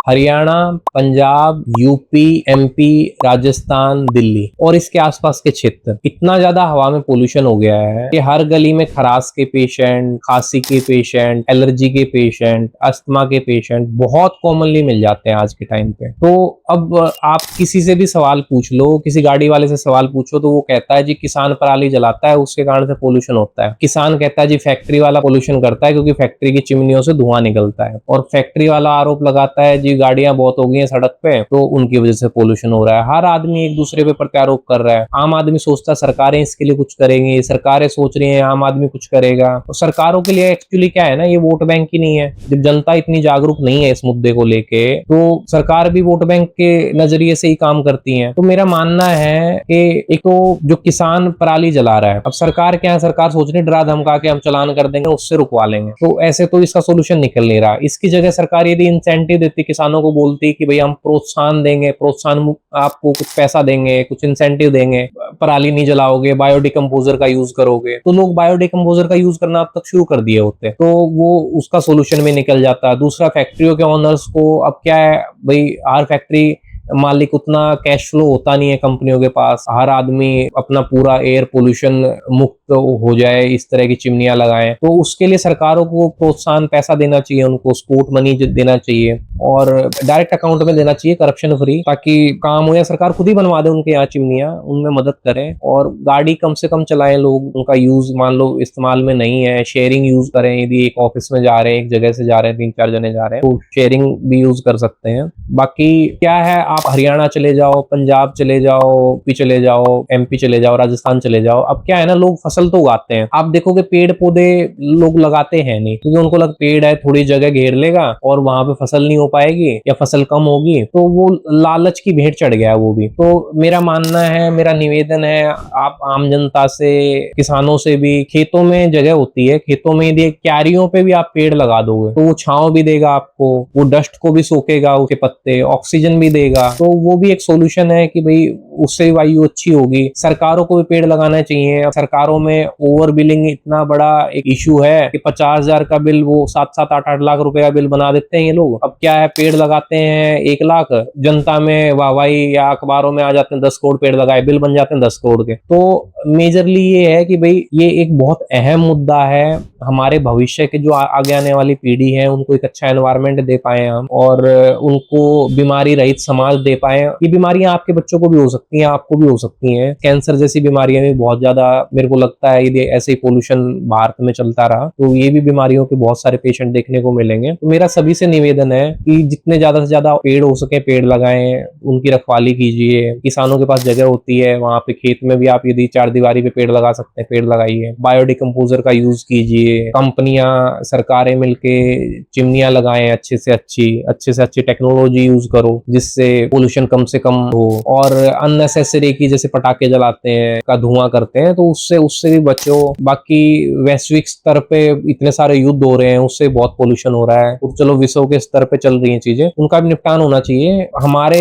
Haryana, Punjab, UP, MP, Rajasthan, Delhi और इसके आसपास के क्षेत्र, इतना ज्यादा हवा में पोल्यूशन हो गया है कि हर गली में खराश के पेशेंट, खांसी के पेशेंट, एलर्जी के पेशेंट, अस्थमा के पेशेंट बहुत कॉमनली मिल जाते हैं आज के टाइम पे। तो अब आप किसी से भी सवाल पूछ लो, किसी गाड़ी वाले से सवाल पूछो तो वो कहता है जी किसान पराली जलाता है, उसके कारण से पोल्यूशन होता है। किसान कहता है जी फैक्ट्री वाला पोल्यूशन करता है क्योंकि फैक्ट्री की चिमनियों से धुआं निकलता है। और फैक्ट्री वाला आरोप लगाता है जी गाड़ियां बहुत हो गई हैं सड़क पे तो उनकी वजह से पोल्यूशन हो रहा है। हर आदमी एक दूसरे पे प्रत्यारोप कर रहा है। आम आदमी सोचता है सरकारें इसके लिए कुछ करेंगी, सरकारें सोच रही हैं आम आदमी कुछ करेगा। तो सरकारों के लिए एक्चुअली क्या है ना, ये वोट बैंक ही नहीं है। जब जनता इतनी जागरूक नहीं है इस मुद्दे को लेके तो सरकार भी वोट बैंक के नजरिए से ही काम करती है। तो मेरा मानना है कि एक तो जो किसान पराली जला रहा है, अब सरकार क्या है, सरकार सोच रही है डरा धमका के हम चालान कर देंगे उससे रुकवा लेंगे, तो ऐसे तो इसका सोल्यूशन निकल नहीं रहा। इसकी जगह सरकार यदि इंसेंटिव देती, किसानों को बोलती कि भाई हम प्रोत्साहन देंगे, प्रोत्साहन आपको कुछ पैसा देंगे, कुछ इंसेंटिव देंगे, पराली नहीं जलाओगे, बायोडिकम्पोजर का यूज करोगे, तो लोग बायोडिकम्पोजर का यूज करना अब तक शुरू कर दिए होते, तो वो उसका सोल्यूशन में निकल जाता। दूसरा, फैक्ट्रियों के ओनर्स को अब क्या है भाई, हर फैक्ट्री मालिक उतना कैश फ्लो होता नहीं है कंपनियों के पास, हर आदमी अपना पूरा एयर पोल्यूशन मुक्त हो जाए इस तरह की चिमनियां लगाएं। तो उसके लिए सरकारों को प्रोत्साहन पैसा देना चाहिए, उनको सपोर्ट मनी देना चाहिए और डायरेक्ट अकाउंट में देना चाहिए करप्शन फ्री, ताकि काम हो या सरकार खुद ही बनवा दे उनके यहाँ चिमनियां, उनमें मदद करें। और गाड़ी कम से कम चलाएं लोग, उनका यूज मान लो इस्तेमाल में नहीं है, शेयरिंग यूज करें। यदि एक ऑफिस में जा रहे हैं, एक जगह से जा रहे हैं, 3-4 जने जा रहे हैं तो शेयरिंग भी यूज कर सकते हैं। बाकी क्या है, आप हरियाणा चले जाओ, पंजाब चले जाओ, यूपी चले जाओ, एमपी चले जाओ, राजस्थान चले जाओ, अब क्या है ना, लोग फसल तो उगाते हैं। आप देखोगे पेड़ पौधे लोग लगाते हैं नहीं, क्योंकि उनको लग पेड़ है थोड़ी जगह घेर लेगा और वहां पे फसल नहीं हो पाएगी या फसल कम होगी, तो वो लालच की भेंट चढ़ गया है वो भी। तो मेरा मानना है, मेरा निवेदन है, आप आम जनता से, किसानों से भी, खेतों में जगह होती है, खेतों में यदि क्यारियों पे भी आप पेड़ लगा दोगे तो वो छांव भी देगा आपको, वो डस्ट को भी सोखेगा, उसके पत्ते ऑक्सीजन भी देगा, तो वो भी एक सोल्यूशन है कि भाई उससे वायु अच्छी होगी। सरकारों को भी पेड़ लगाना चाहिए। सरकारों में ओवर बिलिंग इतना बड़ा एक इशू है कि 50,000 का बिल वो 7-7, 8-8 लाख रुपए का बिल बना देते हैं ये लोग। अब क्या है, पेड़ लगाते हैं 1 लाख, जनता में वाहवाही या अखबारों में आ जाते हैं 10 करोड़ पेड़ लगाए, बिल बन जाते हैं 10 करोड़ के। तो मेजरली ये है कि भाई ये एक बहुत अहम मुद्दा है। हमारे भविष्य के जो आगे आने वाली पीढ़ी है उनको एक अच्छा एनवायरनमेंट दे पाए हम और उनको बीमारी रहित समाज दे पाए। ये बीमारियां आपके बच्चों को भी हो सकती हैं, आपको भी हो सकती हैं। कैंसर जैसी बीमारियां भी बहुत ज्यादा, मेरे को लगता है यदि ऐसे ही पोल्यूशन भारत में चलता रहा तो ये भी बीमारियों के बहुत सारे पेशेंट देखने को मिलेंगे। तो मेरा सभी से निवेदन है कि जितने ज्यादा से ज्यादा पेड़ हो सके पेड़ लगाएं, उनकी रखवाली कीजिए। किसानों के पास जगह होती है, वहां पे खेत में भी आप यदि 4 दीवारी पे पेड़ लगा सकते हैं, पेड़ लगाइए। बायोडिकम्पोजर का यूज कीजिए। कंपनियां, सरकारें मिलके चिमनियां लगाएं, अच्छे से अच्छी टेक्नोलॉजी यूज करो जिससे पोल्यूशन कम से कम हो। और अननेसेसरी की जैसे पटाखे जलाते हैं, का धुआं करते हैं, तो उससे भी बचो। बाकी वैश्विक स्तर पे इतने सारे युद्ध हो रहे हैं, उससे बहुत पोल्यूशन हो रहा है। तो चलो विश्व के स्तर पे चल रही हैं चीजें, उनका भी निपटान होना चाहिए। हमारे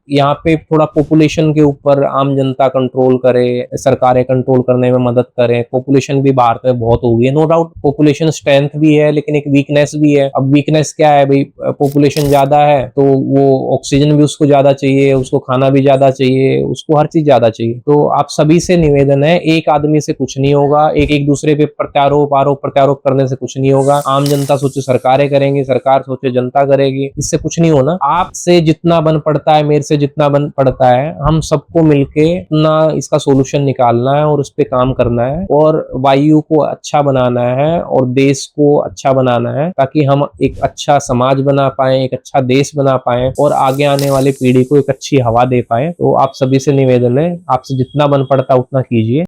यहाँ पे थोड़ा पॉपुलेशन के ऊपर आम जनता कंट्रोल करे, सरकारें कंट्रोल करने में मदद करें। पॉपुलेशन भी भारत में बहुत हो गई है, नो डाउट पॉपुलेशन स्ट्रेंथ भी है, लेकिन एक वीकनेस भी है। अब वीकनेस क्या है भाई, पॉपुलेशन ज्यादा है तो वो ऑक्सीजन भी उसको ज्यादा चाहिए, उसको खाना भी ज्यादा चाहिए, उसको हर चीज ज्यादा चाहिए। तो आप सभी से निवेदन है, एक आदमी से कुछ नहीं होगा, एक दूसरे पे प्रत्यारोप आरोप प्रत्यारोप करने से कुछ नहीं होगा। आम जनता सोचे सरकारें करेंगी, सरकार सोचे जनता करेगी, इससे कुछ नहीं होना। आपसे जितना बन पड़ता है, मेरे से जितना बन पड़ता है, हम सबको मिलके अपना इसका सोल्यूशन निकालना है और उस पर काम करना है और वायु को अच्छा बनाना है और देश को अच्छा बनाना है, ताकि हम एक अच्छा समाज बना पाए, एक अच्छा देश बना पाए और आगे आने वाली पीढ़ी को एक अच्छी हवा दे पाए। तो आप सभी से निवेदन है, आपसे जितना बन पड़ता है उतना कीजिए।